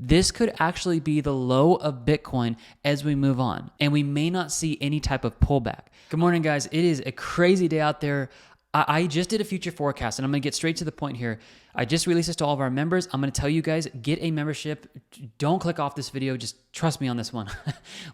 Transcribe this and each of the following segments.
This could actually be the low of Bitcoin as we move on, and we may not see any type of pullback. Good morning, guys. It is a crazy day out there. I just did a future forecast, and I'm going to get straight to the point here. I just released this to all of our members. I'm going to tell you guys, get a membership. Don't click off this video. Just trust me on this one.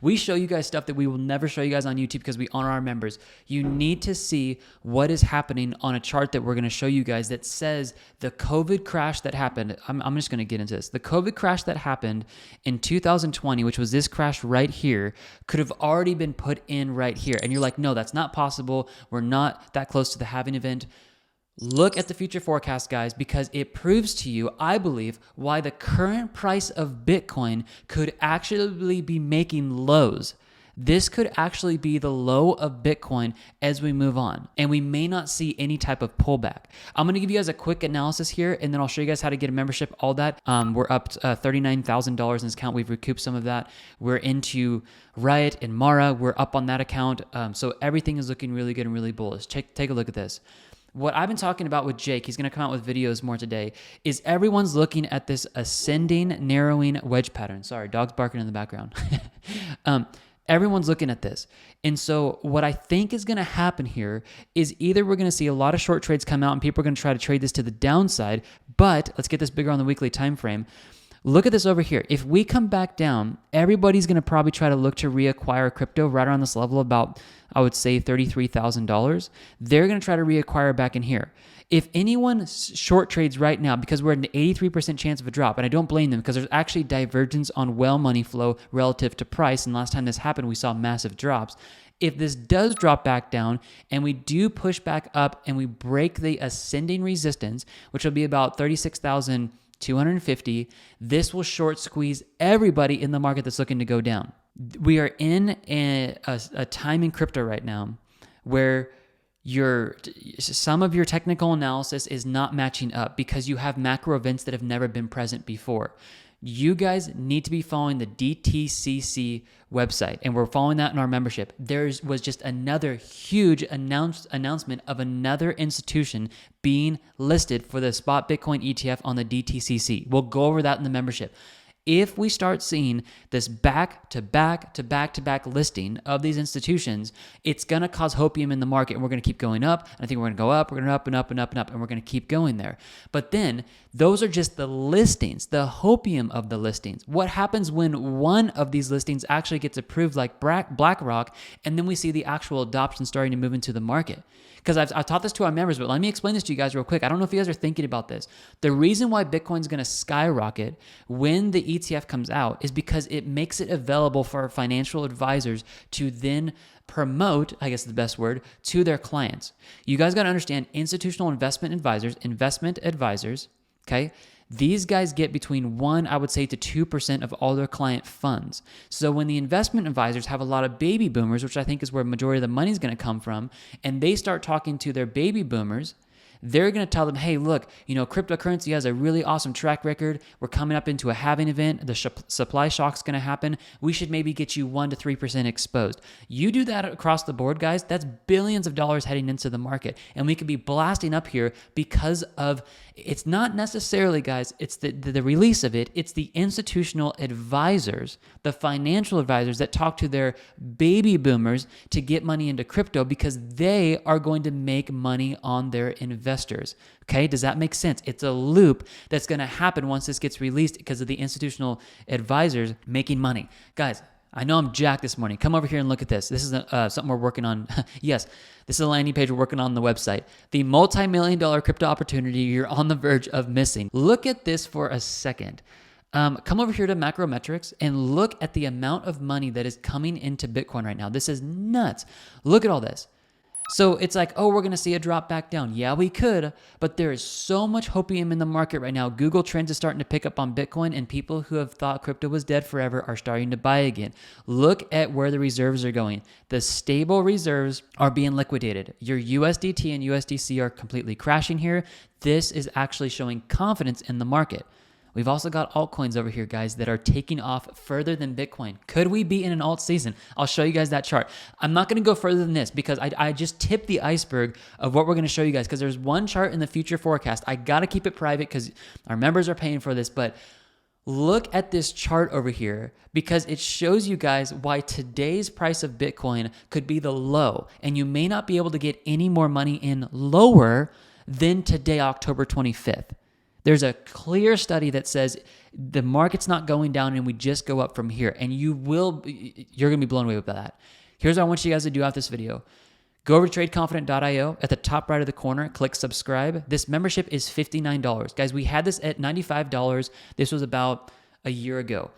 We show you guys stuff that we will never show you guys on YouTube because we honor our members. You need to see what is happening on a chart that we're going to show you guys that says the COVID crash that happened. I'm just going to get into this. The COVID crash that happened in 2020, which was this crash right here, could have already been put in right here. And you're like, no, that's not possible. We're not that close to the halving event. Look at the future forecast, guys, because it proves to you, I believe, why the current price of Bitcoin could actually be making lows. This could actually be the low of Bitcoin as we move on, and we may not see any type of pullback. I'm going to give you guys a quick analysis here, and then I'll show you guys how to get a membership, all that. We're up $39,000 in this account. We've recouped some of that. We're into Riot and Mara. We're up on that account. So everything is looking really good and really bullish. Take a look at this. What I've been talking about with Jake, he's going to come out with videos more today, is everyone's looking at this ascending, narrowing wedge pattern. Sorry, dog's barking in the background. Everyone's looking at this. And so what I think is going to happen here is either we're going to see a lot of short trades come out and people are going to try to trade this to the downside, but let's get this bigger on the weekly time frame. Look at this over here. If we come back down, everybody's going to probably try to look to reacquire crypto right around this level, about, I would say, $33,000. They're going to try to reacquire back in here. If anyone short trades right now, because we're at an 83% chance of a drop, and I don't blame them because there's actually divergence on well money flow relative to price, and last time this happened, we saw massive drops. If this does drop back down and we do push back up and we break the ascending resistance, which will be about 36,250, this will short squeeze everybody in the market that's looking to go down. We are in a time in crypto right now where some of your technical analysis is not matching up because you have macro events that have never been present before. You guys need to be following the DTCC website, and we're following that in our membership. There was just another huge announcement of another institution being listed for the spot Bitcoin ETF on the DTCC. We'll go over that in the membership. If we start seeing this back-to-back listing of these institutions, it's going to cause hopium in the market, and we're going to keep going up. And I think we're going to go up, we're going to up and up and up and up, and we're going to keep going there. But then those are just the listings, the hopium of the listings. What happens when one of these listings actually gets approved like BlackRock, and then we see the actual adoption starting to move into the market? Because I've taught this to our members, but let me explain this to you guys real quick. I don't know if you guys are thinking about this. The reason why Bitcoin's going to skyrocket when the ETF comes out is because it makes it available for financial advisors to then promote, I guess is the best word, to their clients. You guys got to understand, institutional investment advisors, okay? These guys get between 1, I would say, to 2% of all their client funds. So when the investment advisors have a lot of baby boomers, which I think is where the majority of the money is going to come from, and they start talking to their baby boomers, they're going to tell them, hey, look, cryptocurrency has a really awesome track record. We're coming up into a halving event. The supply shock's going to happen. We should maybe get you 1 to 3% exposed. You do that across the board, guys, that's billions of dollars heading into the market. And we could be blasting up here because of, it's not necessarily, guys, it's the release of it. It's the institutional advisors, the financial advisors that talk to their baby boomers to get money into crypto because they are going to make money on their investors. Okay, does that make sense? It's a loop that's going to happen once this gets released because of the institutional advisors making money. Guys, I know I'm jacked this morning. Come over here and look at this. This is something we're working on. Yes, this is a landing page we're working on the website. The multi-million-dollar crypto opportunity you're on the verge of missing. Look at this for a second. Come over here to Macrometrics and look at the amount of money that is coming into Bitcoin right now. This is nuts. Look at all this. So it's like, oh, we're going to see a drop back down. Yeah, we could, but there is so much hopium in the market right now. Google Trends is starting to pick up on Bitcoin, and people who have thought crypto was dead forever are starting to buy again. Look at where the reserves are going. The stable reserves are being liquidated. Your USDT and USDC are completely crashing here. This is actually showing confidence in the market. We've also got altcoins over here, guys, that are taking off further than Bitcoin. Could we be in an alt season? I'll show you guys that chart. I'm not going to go further than this because I just tipped the iceberg of what we're going to show you guys, because there's one chart in the future forecast. I got to keep it private because our members are paying for this, but Look at this chart over here because it shows you guys why today's price of Bitcoin could be the low, and you may not be able to get any more money in lower than today, October 25th. There's a clear study that says the market's not going down and we just go up from here, and you're going to be blown away by that. Here's what I want you guys to do after this video. Go over to tradeconfident.io. At the top right of the corner, click subscribe. This membership is $59. Guys, we had this at $95. This was about a year ago.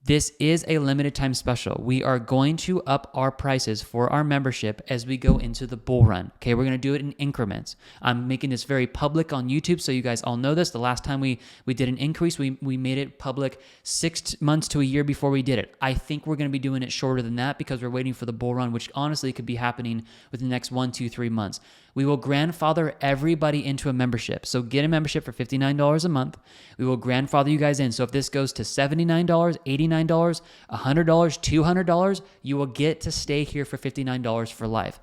This is a limited time special. We are going to up our prices for our membership as we go into the bull run. Okay, we're going to do it in increments. I'm making this very public on YouTube so you guys all know this. The last time we did an increase, we made it public 6 months to a year before we did it. I think we're going to be doing it shorter than that because we're waiting for the bull run, which honestly could be happening within the next 1, 2, 3 months. We will grandfather everybody into a membership. So get a membership for $59 a month. We will grandfather you guys in. So if this goes to $79, $89, $100, $200, you will get to stay here for $59 for life.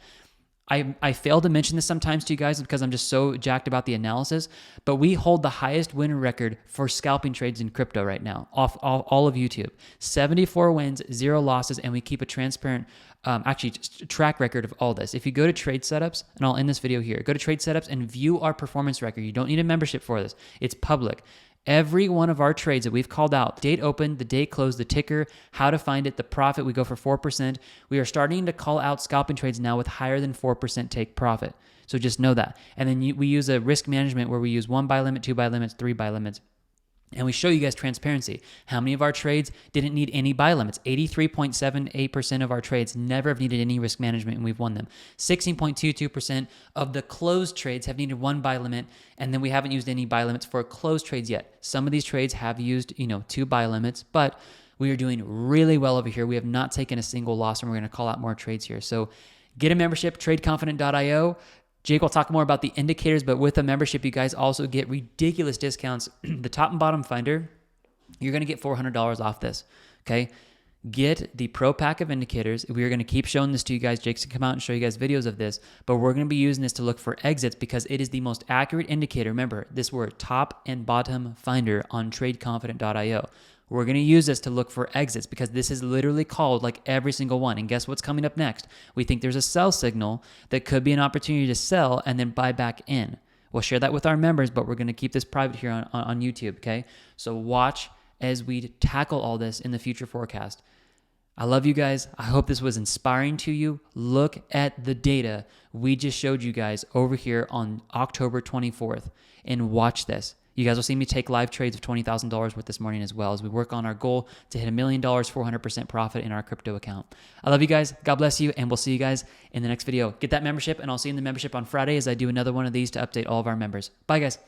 I fail to mention this sometimes to you guys because I'm just so jacked about the analysis, but we hold the highest win record for scalping trades in crypto right now, off all of YouTube. 74 wins, 0 losses, and we keep a transparent track record of all this. If you go to Trade Setups, and I'll end this video here, go to Trade Setups and view our performance record. You don't need a membership for this. It's public. Every one of our trades that we've called out, date open, the date closed, the ticker, how to find it, the profit, we go for 4%. We are starting to call out scalping trades now with higher than 4% take profit. So just know that. And then we use a risk management where we use 1 buy limit, 2 buy limits, 3 buy limits. And we show you guys transparency. How many of our trades didn't need any buy limits? 83.78% of our trades never have needed any risk management, and we've won them. 16.22% of the closed trades have needed 1 buy limit, and then we haven't used any buy limits for closed trades yet. Some of these trades have used, 2 buy limits, but we are doing really well over here. We have not taken a single loss, and we're going to call out more trades here. So get a membership, tradeconfident.io. Jake will talk more about the indicators, but with a membership, you guys also get ridiculous discounts. The top and bottom finder, you're going to get $400 off this, okay? Get the pro pack of indicators. We are going to keep showing this to you guys. Jake's going to come out and show you guys videos of this, but we're going to be using this to look for exits because it is the most accurate indicator. Remember, this word top and bottom finder on tradeconfident.io. We're going to use this to look for exits because this is literally called like every single one. And guess what's coming up next? We think there's a sell signal that could be an opportunity to sell and then buy back in. We'll share that with our members, but we're going to keep this private here on YouTube, okay? So watch as we tackle all this in the future forecast. I love you guys. I hope this was inspiring to you. Look at the data we just showed you guys over here on October 24th and watch this. You guys will see me take live trades of $20,000 worth this morning as well as we work on our goal to hit $1 million, 400% profit in our crypto account. I love you guys. God bless you, and we'll see you guys in the next video. Get that membership, and I'll see you in the membership on Friday as I do another one of these to update all of our members. Bye, guys.